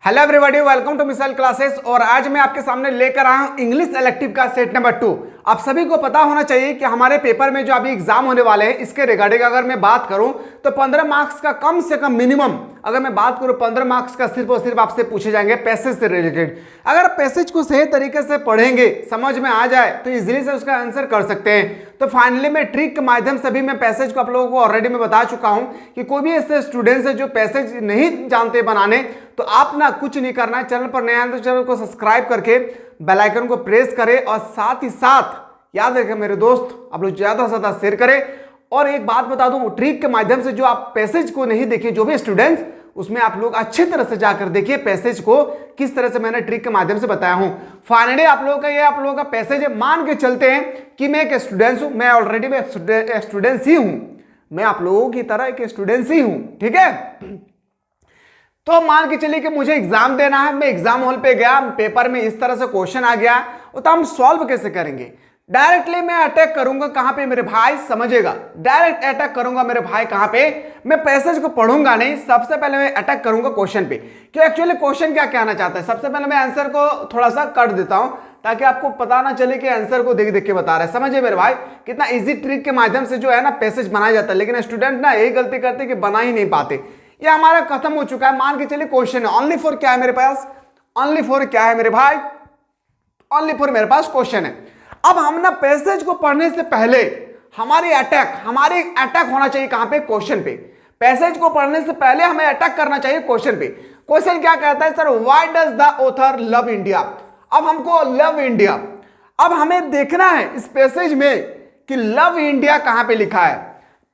Hello everybody, welcome to missile classes. और आज मैं आपके सामने लेकर आया हूं इंग्लिश इलेक्टिव का सेट नंबर 2। आप सभी को पता होना चाहिए कि हमारे पेपर में जो अभी एग्जाम होने वाले हैं इसके रिगार्डिंग अगर मैं बात करूं तो 15 मार्क्स का कम से कम मिनिमम, अगर मैं बात करूं 15 मार्क्स का सिर्फ और सिर्फ आपसे पूछे जाएंगे पैसेज से रिलेटेड। अगर पैसेज को सही तरीके से पढ़ेंगे, समझ में आ जाए तो इजीली से उसका आंसर कर सकते हैं। तो फाइनली मैं ट्रिक के माध्यम से भी मैं पैसेज को आप लोगों को ऑलरेडी मैं बता चुका हूं कि कोई भी ऐसे स्टूडेंट्स है जो पैसेज नहीं जानते बनाने, तो आप ना कुछ नहीं करना है, चैनल पर नया है तो चैनल को सब्सक्राइब करके बेल आइकन को प्रेस करें और साथ ही साथ याद रखें मेरे दोस्त, आप लोग ज्यादा से ज्यादा शेयर करें। और एक बात बता दूं, ट्रिक के माध्यम से जो आप पैसेज को नहीं देखे जो भी स्टूडेंट्स, उसमें आप लोग अच्छी तरह से जाकर देखिए पैसेज को किस तरह से मैंने ट्रिक के माध्यम से बताया हूं। फाइनली आप लोगों का पैसेज है। मान के चलते हैं कि मैं एक स्टूडेंट हूं, मैं ऑलरेडी स्टूडेंट ही हूं, मैं आप लोगों की तरह एक स्टूडेंट ही हूं, ठीक है। तो मान के चलिए कि मुझे एग्जाम देना है, मैं एग्जाम हॉल पे गया, पेपर में इस तरह से क्वेश्चन आ गया, तो हम सॉल्व कैसे करेंगे? डायरेक्टली मैं अटैक करूंगा कहां पे मेरे भाई, समझेगा, डायरेक्ट अटैक करूंगा मेरे भाई कहां पे, मैं पैसेज को पढ़ूंगा नहीं, सबसे पहले मैं अटैक करूंगा क्वेश्चन पे कि एक्चुअली क्वेश्चन क्या कहना चाहता है। सबसे पहले मैं आंसर को थोड़ा सा कट देता हूं ताकि आपको पता ना चले कि आंसर को देख देख के बता रहा है। समझिए मेरे भाई, कितना इजी ट्रिक के माध्यम से जो है ना पैसेज बनाया जाता है, लेकिन स्टूडेंट ना यही गलती करते कि बना ही नहीं पाते। ये हमारा खत्म हो चुका है। मान के चलिए क्वेश्चन है, ओनली फॉर क्या है मेरे पास, ओनली फॉर क्या है मेरे भाई, ओनली फॉर मेरे पास क्वेश्चन है। अब हम ना पैसेज को पढ़ने से पहले हमारी अटैक होना चाहिए कहां पे, क्वेश्चन पे। पैसेज को पढ़ने से पहले हमें अटैक करना चाहिए क्वेश्चन पे। क्वेश्चन क्या कहता है sir, why does the author love India. अब हमको लव इंडिया, अब हमें देखना है इस पैसेज में कि लव इंडिया कहां पे लिखा है।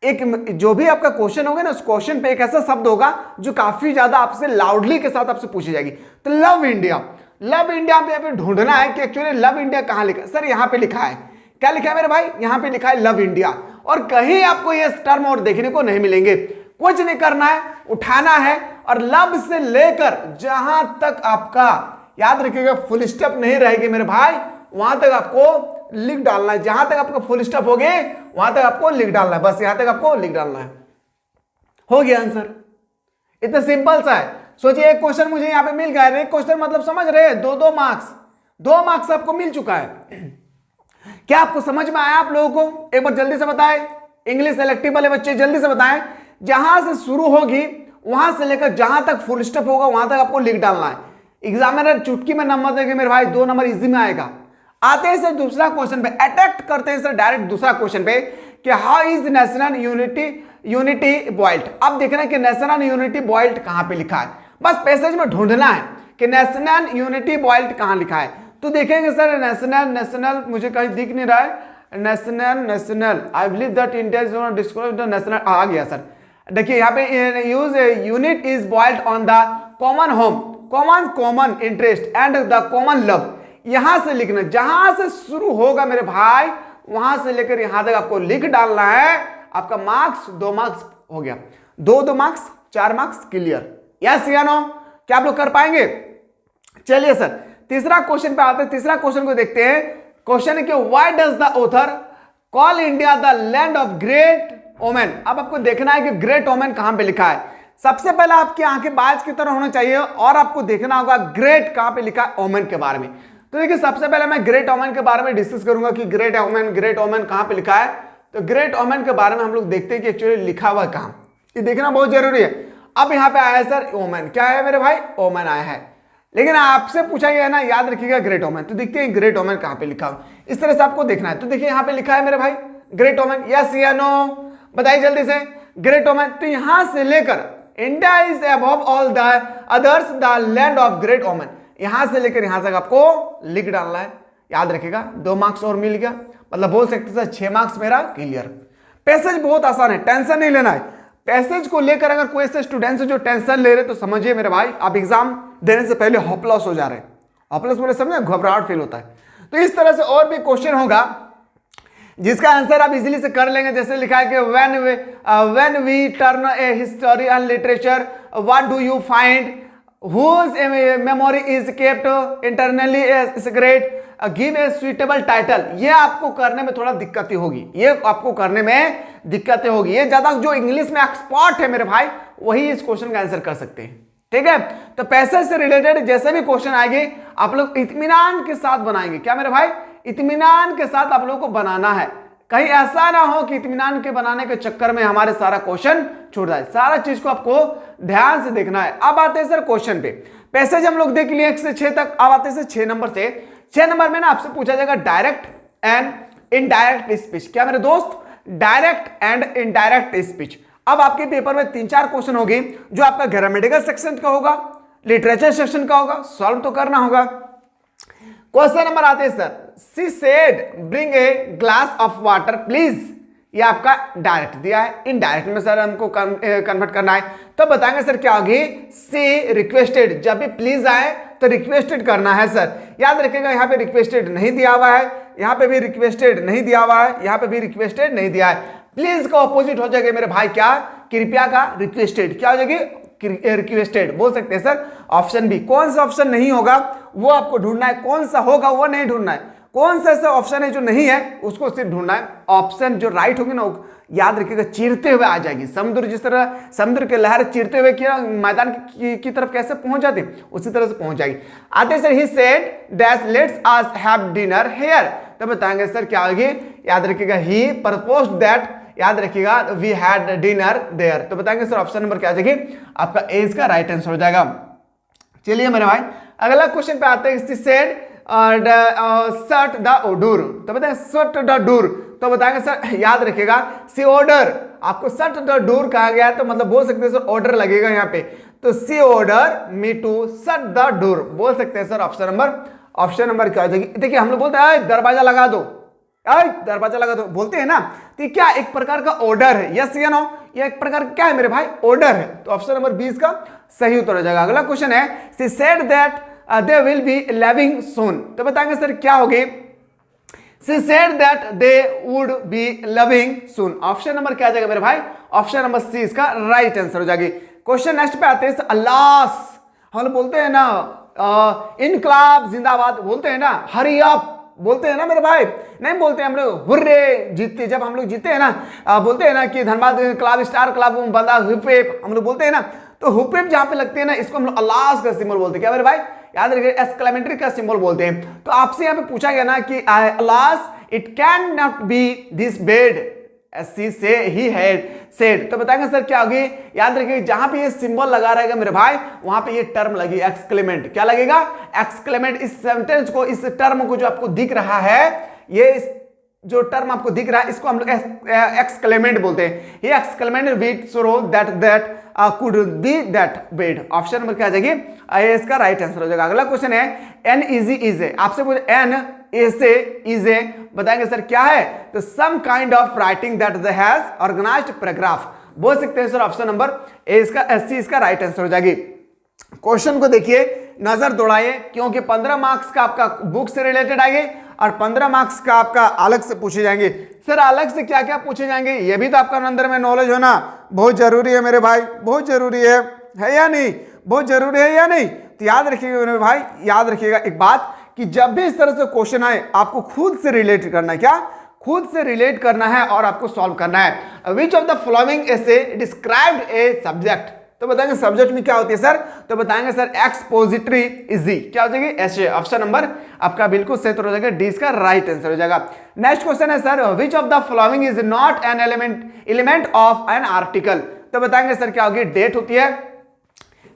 एक जो भी आपका क्वेश्चन होगा ना, उस क्वेश्चन पे एक ऐसा शब्द होगा जो काफी ज्यादा आपसे लाउडली के साथ आपसे पूछी जाएगी। तो लव इंडिया, लव इंडिया पे ढूंढना है कि एक्चुअली लव इंडिया कहां लिखा है। सर यहाँ पे लिखा है, क्या लिखा है मेरे भाई, यहाँ पे लिखा है लव इंडिया, और कहीं आपको ये टर्म और देखने को नहीं मिलेंगे। कुछ नहीं करना है, उठाना है और लव से लेकर जहां तक आपका याद रखिएगा फुल स्टॉप नहीं रहेगी मेरे भाई, वहां तक आपको लिख डालना है। जहां तक आपका फुल स्टॉप हो गए वहां तक आपको लिख डालना है, बस यहां तक आपको लिख डालना है। हो गया आंसर, इतना सिंपल सा है। सोचिए एक क्वेश्चन मुझे यहां पे मिल गया, एक क्वेश्चन मतलब समझ रहे हैं, दो मार्क्स आपको मिल चुका है। क्या आपको समझ में आया आप लोगों को? एक बार जल्दी से बताएं, इंग्लिश इलेक्टिव वाले बच्चे जल्दी से बताएं। जहां से शुरू होगी वहां से लेकर जहां तक फुल स्टॉप होगा वहां तक आपको लिख डालना है। एग्जामिनर चुटकी में नंबर देंगे मेरे भाई, 2 नंबर इजी में आएगा। आते हैं सर दूसरा क्वेश्चन पे, अटैक करते हैं सर डायरेक्ट दूसरा क्वेश्चन पे कि how is national unity boiled. अब देखना है कि नेशनल यूनिटी बॉइल्ड कहां पे लिखा है, बस पैसेज में ढूंढना है कि नेशनल यूनिटी बॉइल्ड कहां लिखा है। तो देखेंगे सर नेशनल मुझे कहीं दिख नहीं रहा है, national I believe that India is not disclosed national, आ गया सर। देखिए यहाँ पे use unit is boiled on the common home, common interest and the common love. यहां से लिखना, जहां से शुरू होगा मेरे भाई वहां से लेकर यहां तक आपको लिख डालना है। आपका मार्क्स 2 मार्क्स हो गया, 2 मार्क्स 4 मार्क्स क्लियर। यस या नो, क्या आप लोग कर पाएंगे? चलिए सर तीसरा क्वेश्चन पे आते हैं। तीसरा क्वेश्चन को देखते हैं। क्वेश्चन है कि why does the author call India the land of great omen. अब आपको देखना है कि ग्रेट ओमेन कहां पे लिखा है। सबसे पहले आपकी आंखें बाज की तरह होना चाहिए और आपको देखना होगा ग्रेट कहां पे लिखा है ओमेन के बारे में। तो देखिए सबसे पहले मैं ग्रेट ओमेन के बारे में डिस्कस करूंगा कि ग्रेट ओमेन कहां पे लिखा है। तो ग्रेट ओमेन के बारे में हम लोग देखते हैं कि एक्चुअली लिखा हुआ कहां, ये देखना बहुत जरूरी है। अब यहां पे आया है सर ओमेन, क्या है मेरे भाई, ओमेन आया है, लेकिन आपसे पूछा गया है ना, याद रखिएगा ग्रेट ओमेन। तो देखते हैं ग्रेट ओमेन कहां पे लिखा हो, इस तरह से आपको देखना है। तो देखिए यहां पे लिखा है मेरे भाई ग्रेट ओमेन, यस या नो बताइए जल्दी से। ग्रेट ओमेन, तो यहां से लेकर India is above all the others the land of great omen, यहां से लेकर यहां तक आपको लिख डालना है। याद रखिएगा 2 मार्क्स और मिल गया, मतलब बोल सकते सर 6 मार्क्स मेरा क्लियर। पैसेज बहुत आसान है, टेंशन नहीं लेना है। पैसेज को लेकर अगर कोई ऐसे स्टूडेंट्स जो टेंशन ले रहे तो समझिए मेरे भाई आप एग्जाम देने से पहले होपलेस हो जा रहे हैं। होपलेस बोले समझे, घबराहट फील होता है। तो इस तरह से और भी क्वेश्चन होगा जिसका आंसर आप इजीली से कर लेंगे। जैसे लिखा है कि when we turn a history and literature what do you find, whose memory is kept internally secret, give a suitable title। ये आपको करने में थोड़ा दिक्कतें होगी, ये आपको करने में दिक्कतें होगी। ये ज्यादा जो इंग्लिश में एक्सपर्ट है मेरे भाई वही इस क्वेश्चन का आंसर कर सकते हैं, ठीक है। तो पैसे से रिलेटेड जैसे भी क्वेश्चन आएंगे आप लोग इत्मीनान के साथ बनाएंगे। क्या मेरे भाई, इत्मीनान के साथ आप लोगों को बनाना है, कहीं ऐसा ना हो कि इत्मीनान के बनाने के चक्कर में हमारे सारा क्वेश्चन छूट जाए। सारा चीज को आपको ध्यान से देखना है। अब आते हैं सर क्वेश्चन पे। पैसेज हम लोग देख लिए 1 से 6 तक। अब आते हैं सर 6 नंबर से। 6 नंबर में ना आपसे पूछा जाएगा डायरेक्ट एंड इनडायरेक्ट स्पीच। क्या मेरे दोस्त, डायरेक्ट एंड इनडायरेक्ट स्पीच। अब आपके पेपर में 3-4 क्वेश्चन होंगे जो आपका ग्रामेटिकल सेक्शन का होगा, लिटरेचर सेक्शन का होगा, सॉल्व तो करना होगा। क्वेश्चन नंबर आते हैं sir, she said bring a glass of water please. ये आपका डायरेक्ट दिया है, इनडायरेक्ट में सर हमको कन्वर्ट करना है। तो बताएंगे सर क्या होगी, सी रिक्वेस्टेड। जब भी प्लीज आए तो रिक्वेस्टेड करना है सर। याद रखिएगा यहाँ पे रिक्वेस्टेड नहीं दिया हुआ है, यहाँ पे भी रिक्वेस्टेड नहीं दिया हुआ है, यहाँ पे भी रिक्वेस्टेड नहीं दिया है। प्लीज का ऑपोजिट हो जाएगा मेरे भाई क्या, कृपया का रिक्वेस्टेड। क्या हो जाएगी, रिक्वेस्टेड। बोल सकते हैं सर ऑप्शन बी। कौन सा ऑप्शन नहीं होगा वो आपको ढूंढना है, कौन सा होगा वो नहीं ढूंढना है। कौन सा ऐसा ऑप्शन है जो नहीं है उसको सिर्फ ढूंढना है। ऑप्शन जो राइट होगी ना याद रखिएगा चीरते हुए आ जाएगी। समुद्र जिस तरह समुद्र के लहर चीरते हुए क्या मैदान की तरफ कैसे पहुंच जाती उसी तरह से पहुंच जाएगी। आते sir he said that let's us have dinner here. तो बताएंगे सर क्या होगी, याद रखिएगा ही प्रपोज्ड दैट, याद रखिएगा वी हैड डिनर देयर। तो बताएंगे सर ऑप्शन नंबर क्या आ जाएगी, आपका ए इसका राइट आंसर हो जाएगा। चलिए मेरे भाई अगला क्वेश्चन पे आते हैं। Said shut the door. तो बताएंगे शट द डोर। तो बताएंगे सर याद रखिएगा सी ऑर्डर, आपको शट द डोर कहा गया है तो मतलब बोल सकते हैं सर ऑर्डर लगेगा यहाँ पे। तो she order me to shut the door. बोल सकते हैं सर ऑप्शन नंबर क्या हो जाएगी। देखिए हम लोग बोलते हैं दरवाजा लगा दो, दरवाजा लगा दो बोलते हैं ना, तो क्या एक प्रकार का ऑर्डर है, यस या नो, ये एक प्रकार क्या है मेरे भाई, ऑर्डर है। तो ऑप्शन नंबर 20 का सही उत्तर हो जाएगा। अगला क्वेश्चन है she said that they will be living soon. तो बताएंगे सर क्या होगी, she said that they would be living soon. Option number क्या आ जाएगा मेरे भाई, ऑप्शन नंबर सी इसका राइट आंसर हो जाएगी। क्वेश्चन नेक्स्ट पे आते हैं अल्लाह। हम लोग बोलते हैं ना इनकलाब जिंदाबाद, बोलते हैं ना हरी अप, बोलते हैं ना मेरे भाई, नहीं बोलते हैं हम लोग हुर्रे जीतते, जब हम लोग जीते हैं ना बोलते हैं ना कि धनबाद क्लब स्टार क्लब बंदा हुपेप, हम लोग बोलते हैं ना। तो हुपेप जहां पे लगते हैं ना इसको हम लोग अल्लाह का सिंबल बोलते हैं। क्या मेरे भाई, याद रखिए एक्सक्लेमेटरी का सिंबल बोलते हैं। तो आपसे यहाँ पे पूछा गया ना कि अल्लाह it can not be this bad she said he had said. तो बताएंगे सर क्या होगी, याद रखिए जहां पे ये सिंबल लगा रहेगा मेरे भाई वहां पे ये टर्म लगी एक्सक्लेमेंट। क्या लगेगा, एक्सक्लेमेंट। इस सेंटेंस को, इस टर्म को जो आपको दिख रहा है, ये जो टर्म आपको दिख रहा है इसको हम लोग एक्सक्लेमेंट बोलते हैं। ये exclamation with so that could be that bad. Option number क्या आ जाएगी, इसका राइट आंसर हो जाएगा। अगला क्वेश्चन है एन इजी इज ए। आपसे पूछे एन ऐसे इज ए, बताएंगे सर क्या है, तो some kind of writing that has organised paragraph. बोल सकते हैं सर ऑप्शन नंबर ए इसका सी इसका राइट आंसर हो जाएगी। क्वेश्चन को देखिए, नजर दौड़ाइए, क्योंकि 15 मार्क्स का आपका बुक से रिलेटेड आएंगे और 15 मार्क्स का आपका अलग से पूछे जाएंगे। सर अलग से क्या क्या पूछे जाएंगे, ये भी तो आपका अंदर में नॉलेज होना बहुत जरूरी है मेरे भाई, बहुत जरूरी है या नहीं, बहुत जरूरी है या नहीं। तो याद रखिएगा मेरे भाई, याद रखिएगा एक बात कि जब भी इस तरह से क्वेश्चन आए आपको खुद से रिलेट करना है। क्या, खुद से रिलेट करना है और आपको सॉल्व करना है। Which of the following essay described a subject. तो बताएंगे सब्जेक्ट में क्या होती है सर, तो बताएंगे सर एक्सपोजिटरी इजी। क्या हो जाएगी, ऐसे। ऑप्शन नंबर आपका बिल्कुल सही हो जाएगा, डी इसका राइट आंसर हो जाएगा। नेक्स्ट क्वेश्चन है sir which of the following is not an element of an article. तो बताएंगे सर क्या होगी, डेट होती है।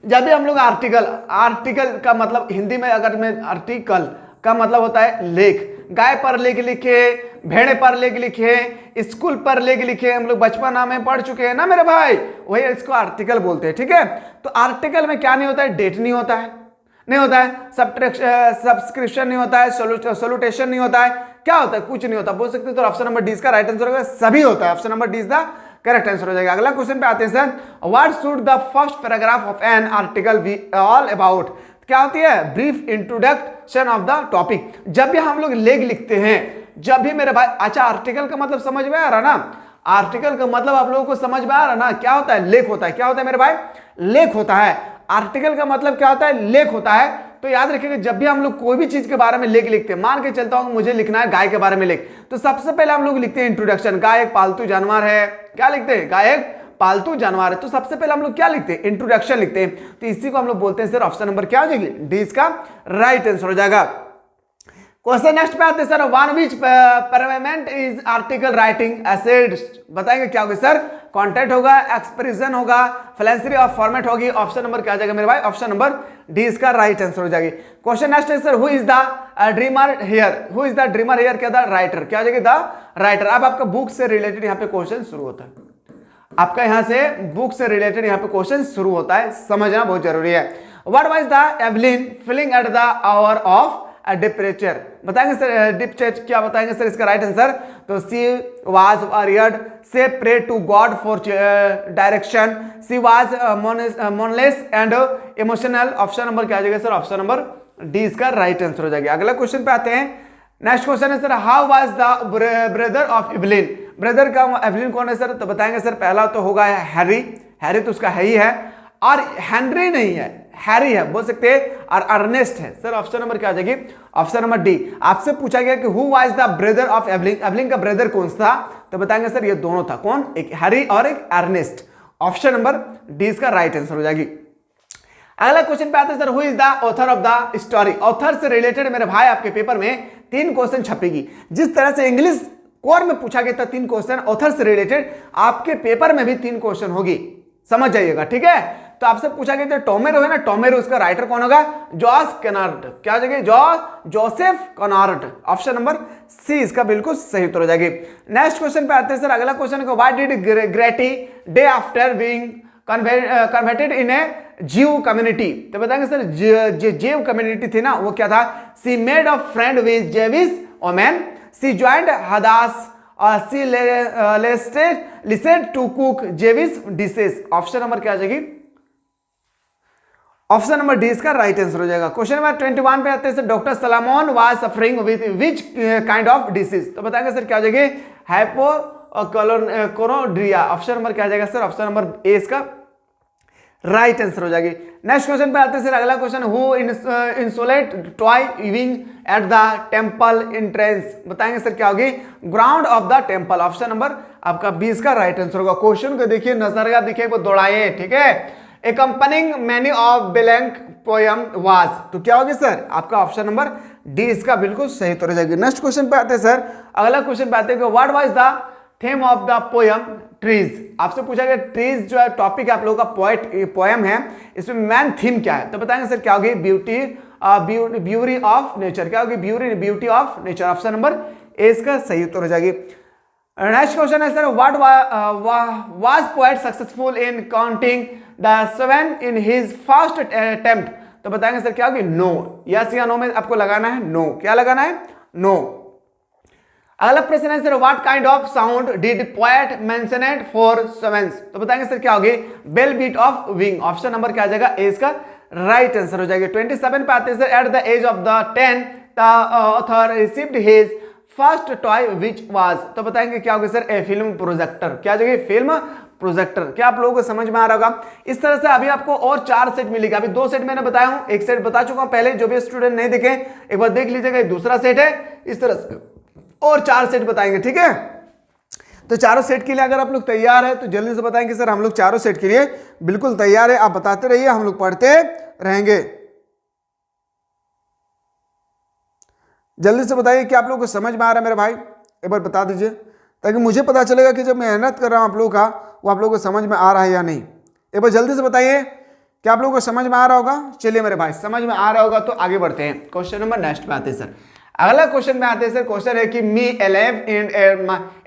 जब भी हम लोग आर्टिकल का मतलब हिंदी में अगर मैं आर्टिकल का मतलब होता है लेख, गाय पर लेख लिखे, भेड़े पर लेख लिखे, स्कूल पर लेख लिखे, हम लोग बचपन में पढ़ चुके हैं ना मेरे भाई, वही इसको आर्टिकल बोलते हैं। ठीक है, तो आर्टिकल में क्या नहीं होता है, डेट नहीं होता है, नहीं होता है, सब्सक्रिप्शन नहीं होता है, सोल्यूटेशन नहीं होता है, क्या होता है, कुछ नहीं होता। बोल सकते हैं तो ऑप्शन नंबर डी इसका राइट आंसर होगा, सभी होता है। Option number D is the correct answer हो जाएगा। अगला क्वेश्चन पे आते हैं sir, what should the first paragraph of an article be all about. क्या होती है, brief introduction of the topic. जब भी हम लोग लेख लिखते हैं, जब भी मेरे भाई, अच्छा आर्टिकल का मतलब समझ में आ रहा ना, आर्टिकल का मतलब आप लोगों को समझ में आ रहा ना, क्या होता है, लेख होता है। क्या होता है मेरे भाई, लेख होता है। आर्टिकल का मतलब क्या होता है, लेख होता है। तो याद रखिएगा जब भी हम लोग कोई भी चीज के बारे में लेख लिखते हैं, मान के चलता हूं मुझे लिखना है गाय के बारे में लेख, तो सबसे पहले हम लोग लिखते हैं इंट्रोडक्शन। गाय एक पालतू जानवर है, क्या लिखते हैं, गाय एक पालतू जानवर है, तो सबसे पहले हम लोग क्या लिखते हैं, इंट्रोडक्शन लिखते हैं, तो इसी को हम लोग बोलते हैं सर ऑप्शन नंबर क्या हो जाएगी, डी इसका राइट आंसर हो जाएगा। क्वेश्चन नेक्स्ट पे आते हैं sir, one which permanent is article writing acid, बताएंगे क्या होगा सर, कॉन्टेंट होगा, एक्सप्रेशन होगा, फ्लेंसरी और फॉर्मेट होगी, ऑप्शन नंबर क्या आ जाएगा मेरे भाई, ऑप्शन नंबर डी इसका राइट आंसर हो जाएगी। क्वेश्चन नेक्स्ट है sir, who is the dreamer here, who is the dreamer here, क्या द राइटर, क्या आ जाएगी द राइटर। अब आपका बुक से रिलेटेड यहाँ पे क्वेश्चन शुरू होता है, आपका यहां से बुक से रिलेटेड यहाँ पे क्वेश्चन शुरू होता है, समझना बहुत जरूरी है। What was the Eveline feeling at the hour of departure, बताएंगे सर डिप्रेचर क्या बताएंगे सर इसका राइट आंसर, तो सी was worried she pray to God for direction, she was moneyless and emotional, option number क्या आ जाएगा सर, ऑप्शन नंबर डी इसका right answer हो जाएगा। अगला क्वेश्चन पे आते हैं, नेक्स्ट क्वेश्चन है sir, how was the brother of Eveline, brother का एवलिन कौन है सर, तो बताएंगे सर पहला तो होगा हैरी, हैरी तो उसका है ही है, और हेनरी नहीं है, हैरी है, बोल सकते हैं, और अर्नेस्ट है सर, ऑप्शन नंबर क्या आ जाएगी, ऑप्शन नंबर डी। आपसे पूछा गया कि who was the brother of Evelyn, Evelyn का ब्रदर कौन सा था, तो बताएंगे सर ये दोनों था, कौन, एक हैरी और एक अर्नेस्ट, ऑप्शन नंबर डी इसका राइट आंसर हो जाएगी। अगला क्वेश्चन पे आते हैं sir, who is the author of the story, author से रिलेटेड मेरे भाई आपके पेपर में 3 क्वेश्चन छपेगी, जिस तरह से इंग्लिश कोर में पूछा गया था 3 क्वेश्चन ऑथर से रिलेटेड, आपके पेपर में भी 3 क्वेश्चन होगी, समझ जाइएगा, ठीक है। तो आपसे पूछा गया था टोमेरो है ना, टोमेरो उसका राइटर कौन होगा, जॉस केनार्ड, क्या हो जाएगी, Joseph Kennard, option number C इसका बिल्कुल सही उत्तर हो जाएगी। नेक्स्ट क्वेश्चन पे आते हैं सर, अगला क्वेश्चन को, what did Gretty do after being converted in a Jew community, तो बताएंगे सर जो जीव कम्युनिटी थी ना वो क्या था, she made a friend with Jewish women, she joined Hadassah, she listed to cook Jewish dishes, option number क्या आ जाएगी, ऑप्शन नंबर डी इसका राइट आंसर हो जाएगा। क्वेश्चन नंबर 21 पे आते हैं sir, doctor Salomon was suffering with which kind of disease, तो बताएंगे सर क्या हो जाएगी, हाइपोकोरोड्रिया, ऑप्शन नंबर क्या आ जाएगा सर, ऑप्शन नंबर ए इसका राइट आंसर हो जाएगी। नेक्स्ट क्वेश्चन पे आते हैं सर, अगला question, who insulate toy wing at the temple entrance, बताएंगे सर क्या होगी, ground of the temple, option number आपका 20 का राइट आंसर होगा। क्वेश्चन को देखिए, नजरिया देखिए, वो दौड़ाइए, ठीक है। accompanying many of blank poem was, तो क्या होगी सर, आपका ऑप्शन नंबर डी इसका बिल्कुल सही उत्तर हो जाएगी। नेक्स्ट क्वेश्चन पे आते हैं सर, अगला क्वेश्चन पे आते हैं, what was the theme of the poem trees, आपसे पूछा गया ट्रीज जो है टॉपिक आप लोगों का पोएम है, इसमें मेन थीम क्या है, तो बताएंगे सर क्या होगी, ब्यूटी ऑफ नेचर, क्या होगी, beauty of nature, option number A इसका सही उत्तर हो जाएगी। नेक्स्ट क्वेश्चन है sir, what was poet successful in counting the 7 in his first attempt, तो बताएंगे सर क्या होगी, नो, यस या नो में आपको लगाना है नो, क्या लगाना है, नो। अगला प्रश्न है sir, what kind of sound did poet mentioned for sevens, तो बताएंगे सर क्या होगी, bell beat of wing, option number क्या आ जाएगा, ए इसका राइट आंसर हो जाएगा। 27 पे आते हैं sir, at the age of the 10 the author received his first toy which was, तो बताएंगे क्या होगा सर, ए फिल्म प्रोजेक्टर, क्या जाएगी, फिल्म प्रोजेक्टर। क्या आप लोगों को समझ में आ रहा होगा। इस तरह से अभी आपको और 4 सेट मिलेगा, अभी 2 सेट मैंने बताया हूं, एक सेट बता चुका हूं पहले, जो भी स्टूडेंट नहीं देखे एक बार देख लीजिएगा, दूसरा सेट है, इस तरह से और 4 सेट बताएंगे, ठीक है। तो चारों सेट के लिए अगर आप लोग तैयार है तो जल्दी से बताएंगे सर, हम लोग चारों सेट के लिए बिल्कुल तैयार है, आप बताते रहिए, हम लोग पढ़ते रहेंगे। जल्दी से बताइए कि आप लोगों को समझ में आ रहा है मेरे भाई, एक बार बता दीजिए, ताकि मुझे पता चलेगा कि जब मैं मेहनत कर रहा हूं आप लोगों का, वो आप लोगों को समझ में आ रहा है या नहीं। एक बार जल्दी से बताइए कि आप लोगों को समझ में आ रहा होगा। चलिए मेरे भाई, समझ में आ रहा होगा तो आगे बढ़ते हैं। क्वेश्चन नंबर नेक्स्ट पे आते हैं सर, अगला क्वेश्चन में आते हैं सर, क्वेश्चन है कि मी alive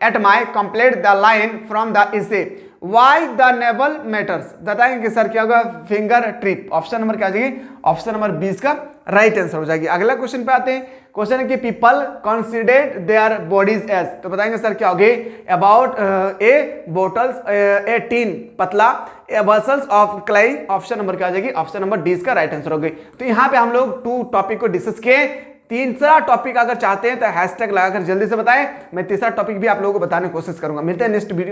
at my complete the line from the इसे वाई द नेवल मैटर्स, बताएंगे कि सर क्या होगा, फिंगर ट्रिप, ऑप्शन नंबर क्या आ जाएगी, ऑप्शन नंबर 20 का राइट आंसर हो जाएगी। अगला क्वेश्चन पे आते हैं, क्वेश्चन है कि people consider their bodies age, तो बताएंगे सर क्या होगी, about a bottles a tin पतला vessels of clay, option number क्या आ जाएगी, ऑप्शन नंबर डी का राइट आंसर हो गई। तो यहाँ पे हम लोग 2 टॉपिक को डिस्कस किए, तीसरा टॉपिक अगर चाहते हैं तो हैशटैग लगाकर जल्दी से बताएं, मैं तीसरा टॉपिक भी आप लोगों को बताने की कोशिश करूंगा। मिलते हैं नेक्स्ट वीडियो।